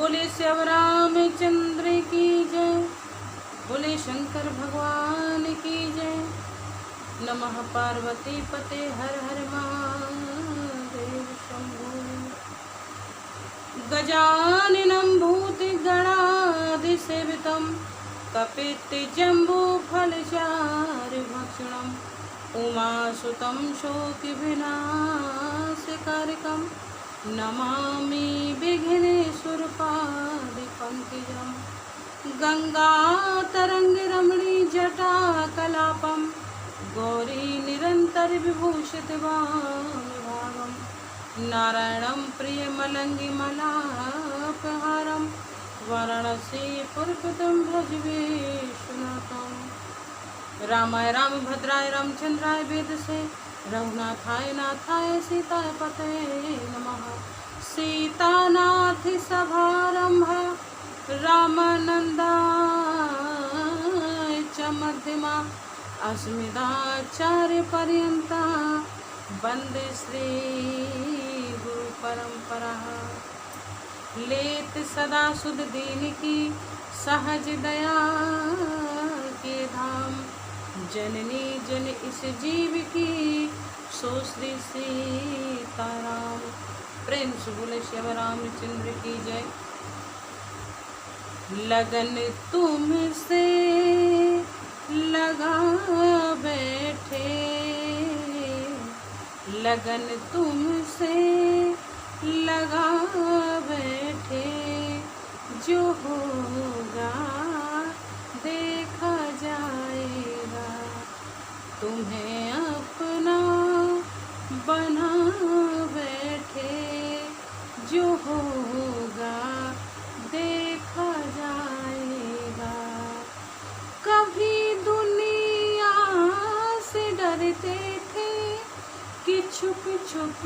बोले श्याम रामचंद्र की जय, बोले शंकर भगवान की जय। नमः पार्वती पते हर हर महादेव शंभो। गजाननं भूतगणाधिसेवितं कपित्तजम्बूफलचारुभक्षणम् उमासुतं शोकविनाशकारिकं नमामि विघ्नेश्वरपादपङ्कजं। गङ्गातरङ्गरमणीजटाकलापं गौरी निरन्तरविभूषितवानुभागं नारायणं प्रियमलङ्गिमलापहारं वाराणसीपुरपदं भजवेशनाथं। रामाय रामभद्राय रामचन्द्राय वेदसे रघुनाथाय नाथाय सीताय पतये नमः। सीतानाथ सभारम्भ रामानन्दाय च मध्यमा अस्मदाचार्यपर्यन्ता वन्दे श्रीगुरुपरम्परा। लेत सदा सुध दीन की सहज दया के धाम, जननी जन इस जीव की सो श्री सीताराम। प्रेम से बोले श्याम रामचंद्र की जय। लगन तुमसे लगा बैठे, लगन तुमसे लगा बैठे, जो होगा देखा जाएगा। तुम्हें अपना बना बैठे, जो होगा देखा जाएगा। कभी दुनिया से डरते थे कि छुप छुप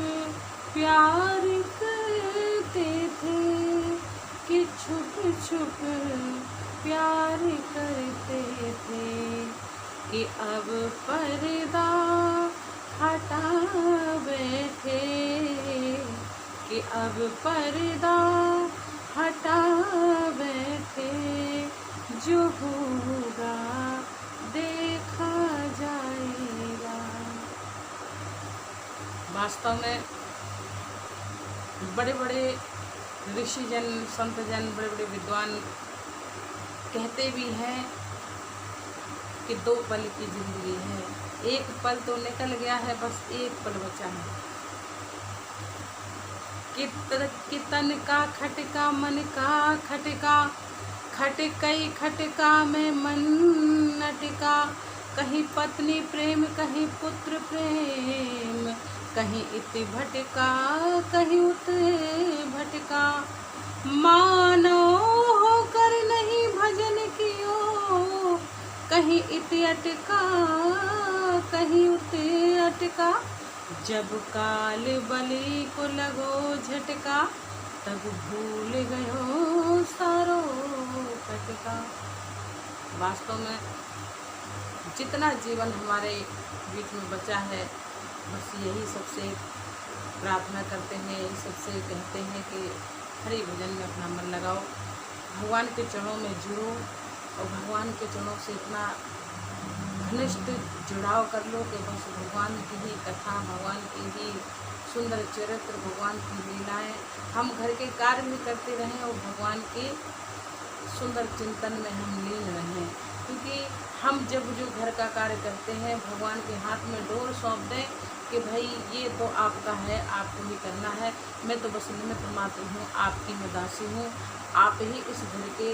प्यार करते थे, कि छुप छुप प्यार करते थे, कि अब पर्दा हटा बैठे, कि अब पर्दा हटा बैठे, जो होगा देखा जाएगा। वास्तव में बड़े बड़े ऋषिजन संतजन बड़े बड़े विद्वान कहते भी हैं कि 2 पल की जिंदगी है, एक पल तो निकल गया है, बस एक पल बचा है। कि तन का खटका मन का खटका, खटकई खटका में मन नटका। कहीं पत्नी प्रेम कहीं पुत्र प्रेम, कहीं इत भटका कहीं उत भटका। मानो होकर नहीं भजन कियो, कहीं इत अटका कहीं उत अटका। जब काल बलि को लगो झटका, तब भूल गयो सारो कटका। वास्तव में जितना जीवन हमारे बीच में बचा है, बस यही सबसे प्रार्थना करते हैं, यही सबसे कहते हैं कि हरि भजन में अपना मन लगाओ, भगवान के चरणों में जुड़ो और भगवान के चरणों से इतना घनिष्ठ जुड़ाव कर लो कि बस भगवान की ही कथा, भगवान की ही सुंदर चरित्र, भगवान की लीलाएं हम घर के कार्य में करते रहें और भगवान के सुंदर चिंतन में हम लीन रहें। क्योंकि हम जब जो घर का कार्य करते हैं, भगवान के हाथ में डोर सौंप दें कि भाई ये तो आपका है, आपको ही करना है, मैं तो बस निमित्त मात्र हूँ, आपकी मैं दासी हूँ, आप ही इस घर के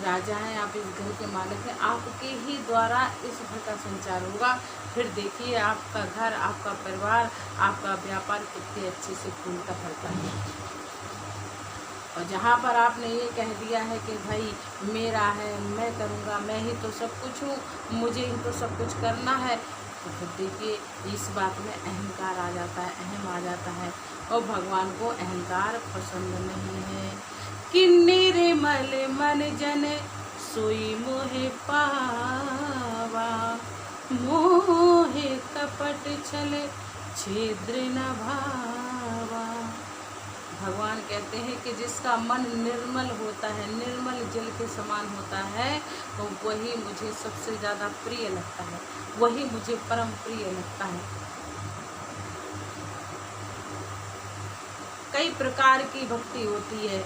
राजा हैं, आप इस घर के मालिक हैं, आपके ही द्वारा इस घर का संचार होगा। फिर देखिए आपका घर, आपका परिवार, आपका व्यापार कितने अच्छे से फूलता फलता है। और जहाँ पर आपने ये कह दिया है कि भाई मेरा है, मैं करूँगा, मैं ही तो सब कुछ हूँ, मुझे ही तो सब कुछ करना है, तो फिर देखिए इस बात में अहंकार आ जाता है, अहम आ जाता है। और भगवान को अहंकार पसंद नहीं है। कि निर्मल मन जन सोई मोहे पावा, मोहे कपट छल छिद्र न भावा। भगवान कहते हैं कि जिसका मन निर्मल होता है, निर्मल जल के समान होता है, तो वही मुझे सबसे ज़्यादा प्रिय लगता है, वही मुझे परम प्रिय लगता है। कई प्रकार की भक्ति होती है।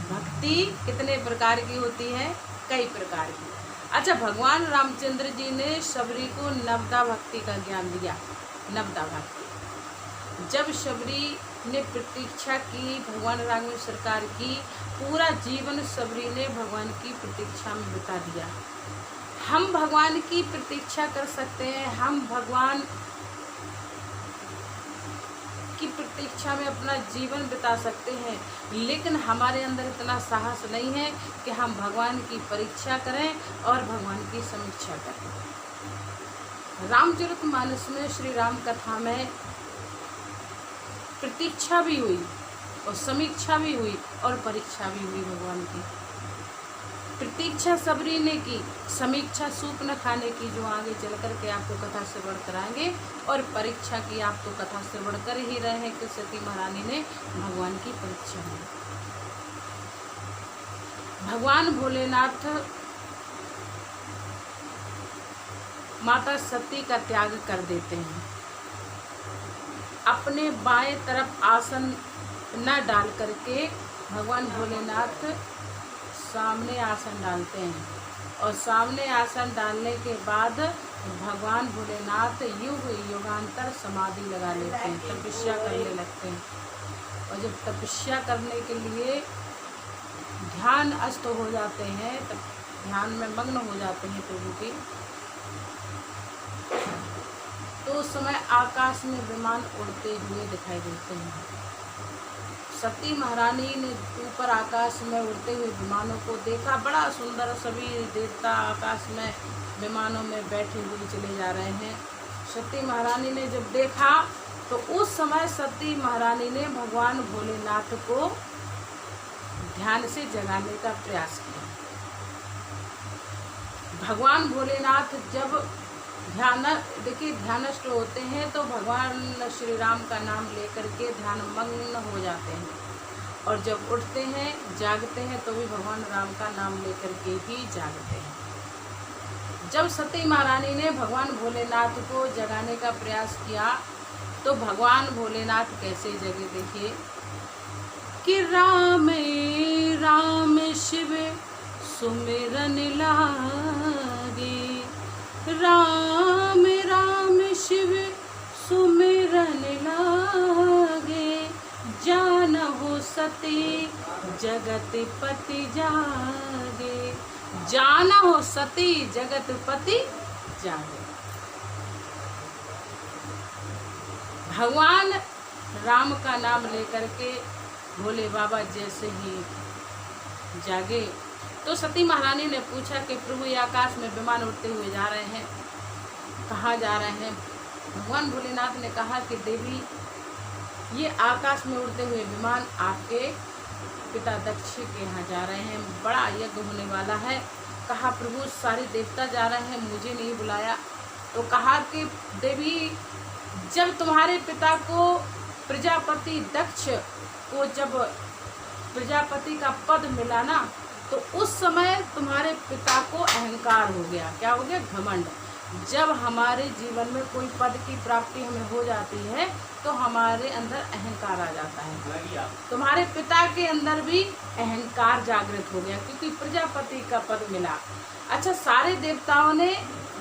भक्ति कितने प्रकार की होती है? कई प्रकार की। अच्छा, भगवान रामचंद्र जी ने शबरी को नवदा भक्ति का ज्ञान दिया। नवदा भक्ति, जब शबरी ने प्रतीक्षा की भगवान राघवेंद्र सरकार की, पूरा जीवन शबरी ने भगवान की प्रतीक्षा में बिता दिया। हम भगवान की प्रतीक्षा कर सकते हैं, हम भगवान की प्रतीक्षा में अपना जीवन बिता सकते हैं, लेकिन हमारे अंदर इतना साहस नहीं है कि हम भगवान की परीक्षा करें और भगवान की समीक्षा करें। रामचरितमानस में श्री राम कथा में प्रतीक्षा भी हुई और समीक्षा भी हुई और परीक्षा भी हुई। भगवान की प्रतीक्षा शबरी ने की, समीक्षा सूप न खाने की, जो आगे चल कर के आपको कथा श्रवण कराएंगे, और परीक्षा की आपको कथा श्रवण कर ही रहे हैं कि सती महारानी ने भगवान की परीक्षा की। भगवान भोलेनाथ माता सती का त्याग कर देते हैं। अपने बाएं तरफ आसन न डाल करके भगवान भोलेनाथ सामने आसन डालते हैं, और सामने आसन डालने के बाद भगवान भोलेनाथ युग युगांतर समाधि लगा लेते हैं, तपस्या करने लगते हैं। और जब तपस्या करने के लिए ध्यान अस्त हो जाते हैं, तब ध्यान में मग्न हो जाते हैं प्रभु की, तो उस समय आकाश में विमान उड़ते हुए दिखाई देते हैं। सती महारानी ने ऊपर आकाश में उड़ते हुए विमानों को देखा, बड़ा सुंदर, सभी देवता आकाश में विमानों में बैठे हुए चले जा रहे हैं। सती महारानी ने जब देखा तो उस समय सती महारानी ने भगवान भोलेनाथ को ध्यान से जगाने का प्रयास किया। भगवान भोलेनाथ जब ध्यानस्थ होते हैं तो भगवान श्री राम का नाम लेकर के ध्यान मग्न हो जाते हैं, और जब उठते हैं जागते हैं तो भी भगवान राम का नाम लेकर के ही जागते हैं। जब सती महारानी ने भगवान भोलेनाथ को जगाने का प्रयास किया तो भगवान भोलेनाथ कैसे जगे, देखिए कि राम राम शिव सुमिरन लागे, राम राम शिव सुमिरन लागे, जानहु सती जगत पति जागे, जानहु सती जगत पति जागे। भगवान राम का नाम लेकर के भोले बाबा जैसे ही जागे तो सती महारानी ने पूछा कि प्रभु ये आकाश में विमान उड़ते हुए जा रहे हैं, कहाँ जा रहे हैं? भगवान भोलेनाथ ने कहा कि देवी ये आकाश में उड़ते हुए विमान आपके पिता दक्ष के यहाँ जा रहे हैं, बड़ा यज्ञ होने वाला है। कहा प्रभु सारे देवता जा रहे हैं, मुझे नहीं बुलाया। तो कहा कि देवी जब तुम्हारे पिता को प्रजापति दक्ष को जब प्रजापति का पद मिला ना, तो उस समय तुम्हारे पिता को अहंकार हो गया। क्या हो गया? घमंड। जब हमारे जीवन में कोई पद की प्राप्ति हमें हो जाती है तो हमारे अंदर अहंकार आ जाता है। तुम्हारे पिता के अंदर भी अहंकार जागृत हो गया क्योंकि प्रजापति का पद मिला। अच्छा, सारे देवताओं ने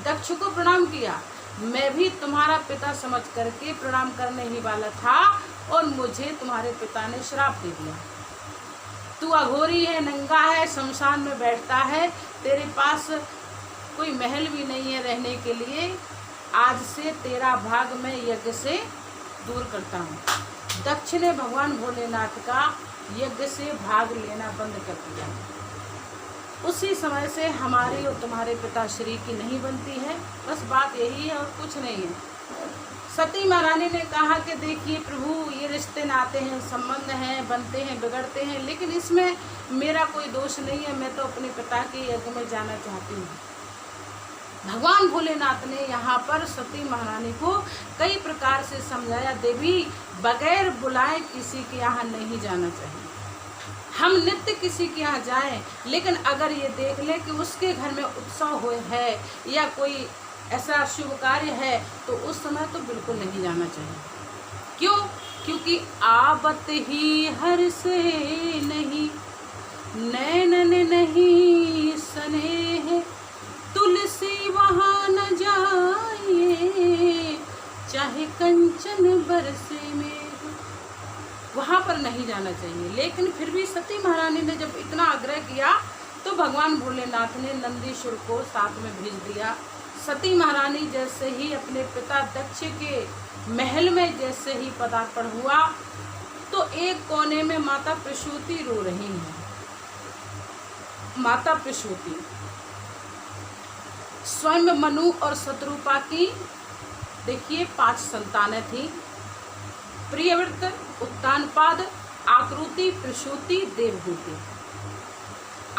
दक्ष को प्रणाम किया, मैं भी तुम्हारा पिता समझ करके प्रणाम करने ही वाला था और मुझे तुम्हारे पिता ने श्राप दे दिया। तू अघोरी है, नंगा है, शमशान में बैठता है, तेरे पास कोई महल भी नहीं है रहने के लिए, आज से तेरा भाग मैं यज्ञ से दूर करता हूँ। दक्ष ने भगवान भोलेनाथ का यज्ञ से भाग लेना बंद कर दिया। उसी समय से हमारी और तुम्हारे पिताश्री की नहीं बनती है। बस बात यही है और कुछ नहीं है। सती महारानी ने कहा कि देखिए प्रभु, ये रिश्ते नाते हैं, संबंध हैं, बनते हैं, बिगड़ते हैं, लेकिन इसमें मेरा कोई दोष नहीं है। मैं तो अपने पिता के यज्ञ में जाना चाहती हूँ। भगवान भोलेनाथ ने यहाँ पर सती महारानी को कई प्रकार से समझाया, देवी बगैर बुलाए किसी के यहाँ नहीं जाना चाहिए। हम नित्य किसी के यहाँ जाएं, लेकिन अगर ये देख लें कि उसके घर में उत्सव हुए है या कोई ऐसा शुभ कार्य है तो उस समय तो बिल्कुल नहीं जाना चाहिए। क्यों? क्योंकि आवत ही हर से नहीं, नैनन नहीं स्नेह, तुलसी वहाँ न जाइए, चाहे कंचन बरसे में, वहाँ पर नहीं जाना चाहिए। लेकिन फिर भी सती महारानी ने जब इतना आग्रह किया तो भगवान भोलेनाथ ने नंदीश्वर को साथ में भेज दिया। सती महारानी जैसे ही अपने पिता दक्ष के महल में जैसे ही पदार्पण हुआ तो एक कोने में माता प्रसूति रो रही हैं। माता प्रसूति स्वयं मनु और शत्रुपा की देखिए 5 संतानें थी। प्रियव्रत, उत्तानपाद, आकृति, प्रसूति, देवहूति।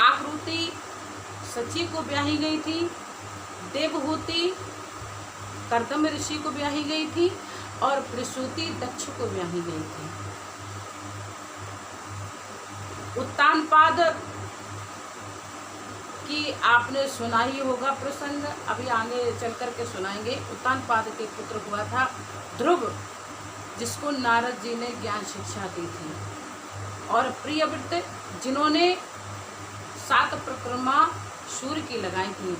आकृति सची को ब्याही गई थी, देवहूति कर्दम ऋषि को ब्याही गई थी और प्रसूति दक्ष को ब्याही गई थी। उत्तानपाद की आपने सुना ही होगा प्रसंग, अभी आगे चल कर के सुनाएंगे। उत्तानपाद के पुत्र हुआ था ध्रुव, जिसको नारद जी ने ज्ञान शिक्षा दी थी, और प्रियव्रत जिन्होंने 7 परिक्रमा सूर्य की लगाई थी।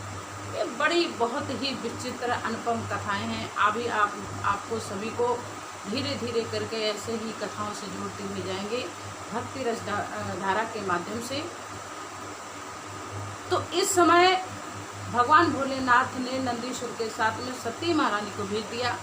ये बड़ी बहुत ही विचित्र अनुपम कथाएं हैं। अभी आपको सभी को धीरे धीरे करके ऐसे ही कथाओं से जोड़ते हुए जाएंगे भक्ति रस धारा के माध्यम से। तो इस समय भगवान भोलेनाथ ने नंदीश्वर के साथ में सती महारानी को भेज दिया।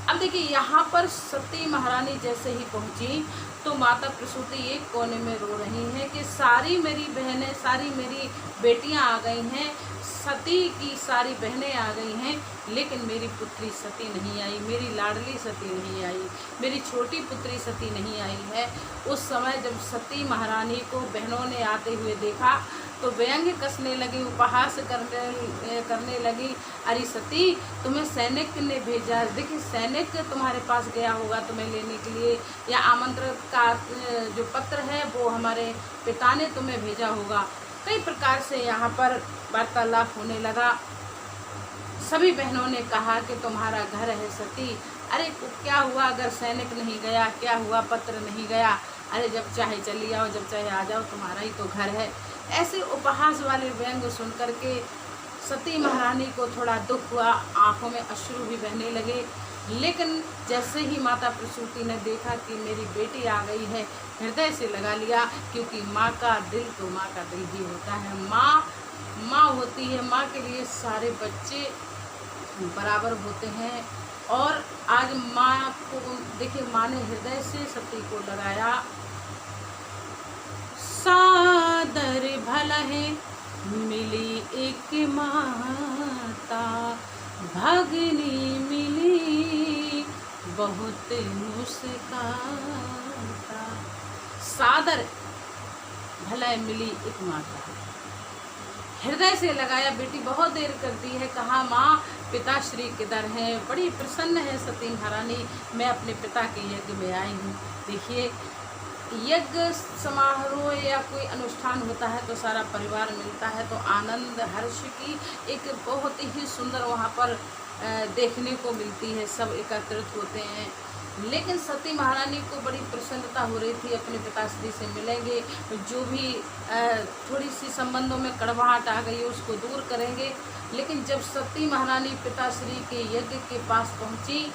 अब देखिए यहाँ पर सती महारानी जैसे ही पहुंची तो माता प्रसूति एक कोने में रो रही हैं कि सारी मेरी बहनें, सारी मेरी बेटियां आ गई हैं, सती की सारी बहनें आ गई हैं, लेकिन मेरी पुत्री सती नहीं आई, मेरी लाडली सती नहीं आई, मेरी छोटी पुत्री सती नहीं आई है। उस समय जब सती महारानी को बहनों ने आते हुए देखा तो व्यंग्य कसने लगी, उपहास करने लगी, अरे सती तुम्हें सैनिक ने भेजा, देखिए सैनिक तुम्हारे पास गया होगा तुम्हें लेने के लिए, या आमंत्रण का जो पत्र है वो हमारे पिता ने तुम्हें भेजा होगा। कई प्रकार से यहाँ पर वार्तालाप होने लगा। सभी बहनों ने कहा कि तुम्हारा घर है सती, अरे क्या हुआ अगर सैनिक नहीं गया, क्या हुआ पत्र नहीं गया, अरे जब चाहे चली आओ, जब चाहे आ जाओ, तुम्हारा ही तो घर है। ऐसे उपहास वाले व्यंग सुन करके सती महारानी को थोड़ा दुख हुआ, आंखों में अश्रु भी बहने लगे। लेकिन जैसे ही माता प्रसूति ने देखा कि मेरी बेटी आ गई है, हृदय से लगा लिया, क्योंकि माँ का दिल तो माँ का दिल ही होता है। माँ होती है, माँ के लिए सारे बच्चे बराबर होते हैं। और आज माँ को देखिए, माँ ने हृदय से सती को लगाया। सादर भला है मिली एक माता, भगनी मिली बहुत मुस्काता। सादर भला मिली एक माता, हृदय से लगाया। बेटी बहुत देर करती है, कहा माँ पिताश्री किधर हैं? बड़ी प्रसन्न है सती महारानी, मैं अपने पिता के यज्ञ में आई हूँ। देखिए यज्ञ समारोह या कोई अनुष्ठान होता है तो सारा परिवार मिलता है, तो आनंद हर्ष की एक बहुत ही सुंदर वहाँ पर देखने को मिलती है, सब एकत्रित होते हैं। लेकिन सती महारानी को बड़ी प्रसन्नता हो रही थी, अपने पिताश्री से मिलेंगे, जो भी थोड़ी सी संबंधों में कड़वाहट आ गई उसको दूर करेंगे। लेकिन जब सती महारानी पिताश्री के यज्ञ के पास पहुंची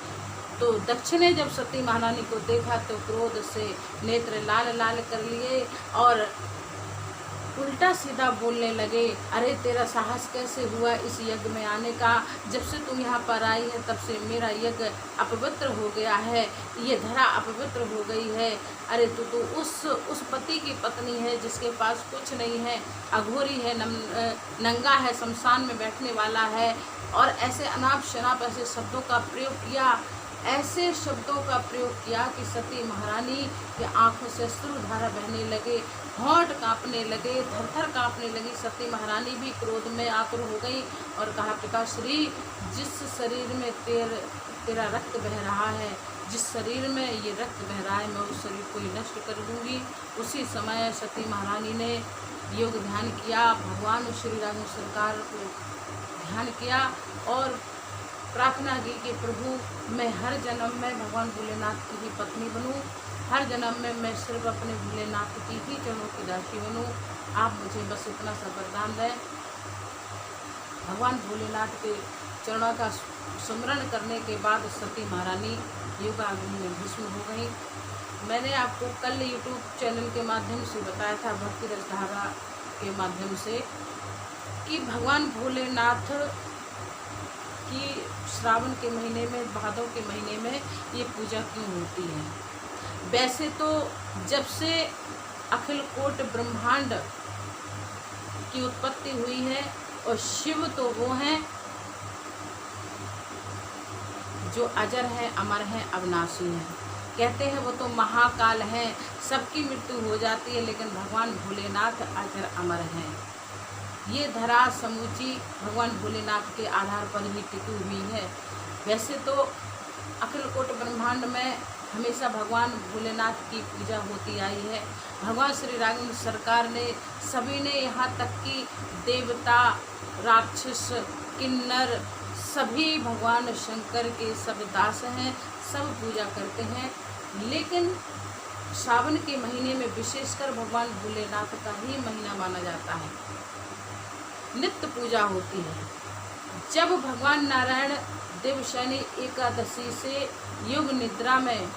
तो दक्ष ने जब सती महारानी को देखा तो क्रोध से नेत्र लाल लाल कर लिए और उल्टा सीधा बोलने लगे, अरे तेरा साहस कैसे हुआ इस यज्ञ में आने का? जब से तुम यहाँ पर आई है तब से मेरा यज्ञ अपवित्र हो गया है, ये धरा अपवित्र हो गई है। अरे तू उस पति की पत्नी है जिसके पास कुछ नहीं है, अघोरी है, नंगा है, शमशान में बैठने वाला है, और ऐसे अनाप शनाप ऐसे शब्दों का प्रयोग किया। ऐसे शब्दों का प्रयोग किया कि सती महारानी की आंखों से अश्रुधारा बहने लगे, होंठ कांपने लगे, थरथर कांपने लगी। सती महारानी भी क्रोध में आतुर हो गई और कहा, पिताश्री, जिस शरीर में तेरा रक्त बह रहा है, जिस शरीर में ये रक्त बह रहा है, मैं उस शरीर को ही नष्ट कर दूंगी। उसी समय सती महारानी ने योग ध्यान किया, भगवान श्री राम सरकार को ध्यान किया और प्रार्थना की कि प्रभु, मैं हर जन्म में भगवान भोलेनाथ की ही पत्नी बनूं, हर जन्म में मैं सिर्फ अपने भोलेनाथ की ही चरणों की दासी बनूं। आप मुझे बस इतना सा वरदान दें। भगवान भोलेनाथ के चरणों का सुमरण करने के बाद सती महारानी योगाग्नि में भस्म हो गई। मैंने आपको कल यूट्यूब चैनल के माध्यम से बताया था, भक्ति रसधारा के माध्यम से, कि भगवान भोलेनाथ की श्रावण के महीने में, भादों के महीने में ये पूजा क्यों होती है। वैसे तो जब से अखिल कोट ब्रह्मांड की उत्पत्ति हुई है, और शिव तो वो हैं जो अजर हैं, अमर हैं, अविनाशी हैं। कहते हैं वो तो महाकाल हैं, सबकी मृत्यु हो जाती है, लेकिन भगवान भोलेनाथ अजर अमर हैं। ये धरा समूची भगवान भोलेनाथ के आधार पर ही टिकी हुई है। वैसे तो अखिल कोट ब्रह्मांड में हमेशा भगवान भोलेनाथ की पूजा होती आई है। भगवान श्री राम सरकार ने, सभी ने, यहाँ तक कि देवता, राक्षस, किन्नर, सभी भगवान शंकर के सब दास हैं, सब पूजा करते हैं। लेकिन सावन के महीने में विशेषकर भगवान भोलेनाथ का ही महीना माना जाता है, नित्य पूजा होती है। जब भगवान नारायण देवशयनी एकादशी से योग निद्रा में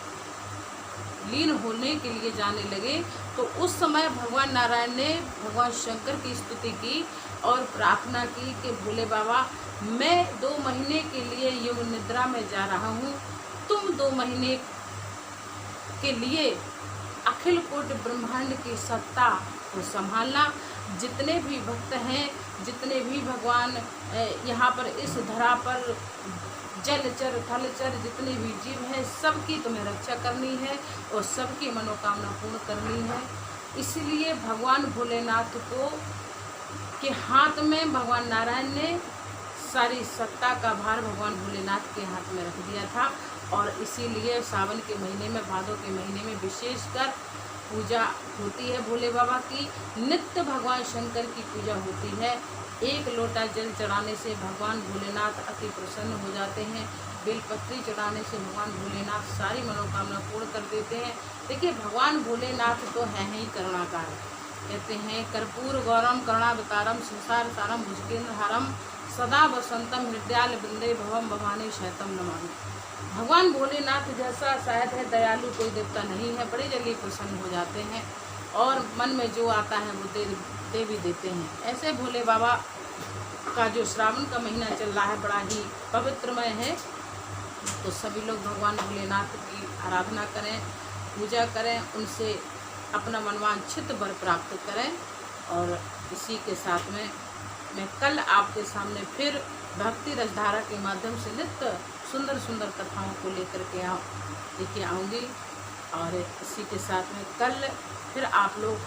लीन होने के लिए जाने लगे, तो उस समय भगवान नारायण ने भगवान शंकर की स्तुति की और प्रार्थना की कि भोले बाबा, मैं 2 महीने के लिए योग निद्रा में जा रहा हूँ, तुम 2 महीने के लिए अखिल कोट ब्रह्मांड की सत्ता को संभालना। जितने भी भक्त हैं, जितने भी भगवान यहाँ पर इस धरा पर जलचर थलचर जितने भी जीव हैं, सबकी तुम्हें रक्षा करनी है और सबकी मनोकामना पूर्ण करनी है। इसलिए भगवान भोलेनाथ को के हाथ में भगवान नारायण ने सारी सत्ता का भार भगवान भोलेनाथ के हाथ में रख दिया था। और इसीलिए सावन के महीने में, भादों के महीने में विशेषकर पूजा होती है भोले बाबा की। नित्य भगवान शंकर की पूजा होती है। 1 लोटा जल चढ़ाने से भगवान भोलेनाथ अति प्रसन्न हो जाते हैं। बेलपत्री चढ़ाने से भगवान भोलेनाथ सारी मनोकामना पूर्ण कर देते हैं। देखिए, भगवान भोलेनाथ तो है ही करुणाकार। कहते हैं, कर्पूर गौरम करुणावतारम संसार सारम भुजगेंद्र हारम सदा वसंतम हृदयाल बिंदे भवम भवानी शैतम नमामि। भगवान भोलेनाथ जैसा शायद है दयालु कोई देवता नहीं है। बड़े जल्दी प्रसन्न हो जाते हैं और मन में जो आता है वो दे भी देते हैं। ऐसे भोले बाबा का जो श्रावण का महीना चल रहा है, बड़ा ही पवित्रमय है। तो सभी लोग भगवान भोलेनाथ की आराधना करें, पूजा करें, उनसे अपना मनवांछित वर प्राप्त करें। और इसी के साथ में मैं कल आपके सामने फिर भक्ति रसधारा के माध्यम से नित्य सुंदर सुंदर कथाओं को लेकर के लेके आऊँगी। और इसी के साथ में कल फिर आप लोग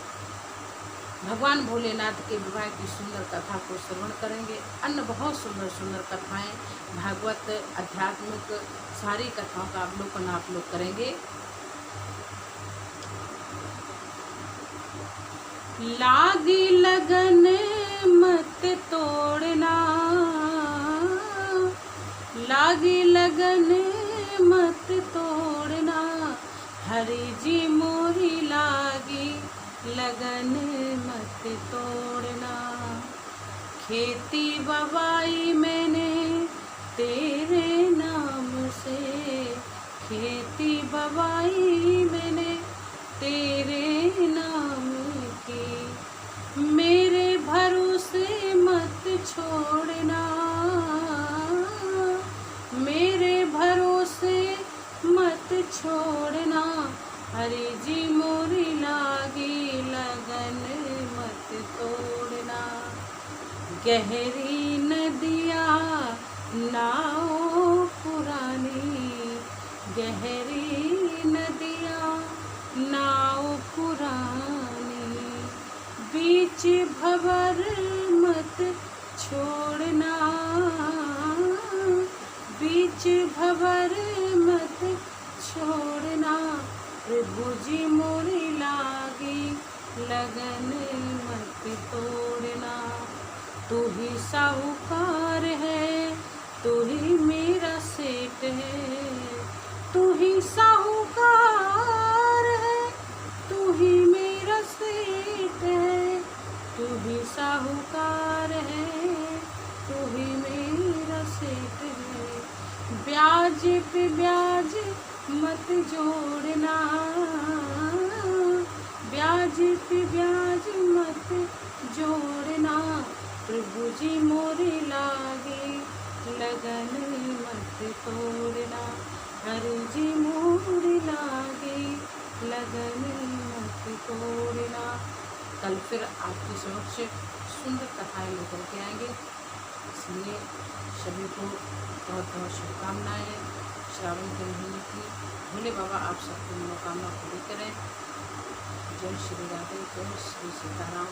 भगवान भोलेनाथ के विवाह की सुंदर कथा को श्रवण करेंगे। अन्य बहुत सुंदर सुंदर कथाएं, भागवत, आध्यात्मिक सारी कथाओं का अवलोकन आप लोग करेंगे। लागी लगन मत तोड़ना, लागी लगन मत तोड़ना, हरि जी मोरी लागी लगन मत तोड़ना। खेती बवाई मैंने तेरे नाम से, खेती बवाई मैंने तेरे नाम की, मेरे भरोसे मत छोड़ना, मेरे भरोसे मत छोड़ना, हरि जी मोरी लागी लगन मत तोड़ना। गहरी नदिया नाव पुरानी, गहरी नदियाँ नाव पुरानी, बीच भंवर मत छोड़ना, बीच भंवर मत छोड़ना। प्रभु जी मोरी लागी लगन मत तोड़ना। तू ही साहूकार है, तू ही मेरा सेठ है, तू ही साहूकार है, तू ही मेरा सेठ है, तू ही साहूकार है, तू ही मेरा सेठ है। ब्याज पे ब्याज मत जोड़ना, ब्याज पे ब्याज मत जोड़ना। प्रभु जी मोरे लागे लगन मत तोड़ना, हरि जी मोरे लागे लगन मत तोड़ना। कल फिर आपके समक्ष सुंदर कथाएं लेकर के आएंगे, इसलिए सभी को बहुत बहुत शुभकामनाएं श्रावण के महीने की। भोले बाबा आप सबकी मनोकामना पूरी करें। जय श्री राधे, जय श्री सीताराम।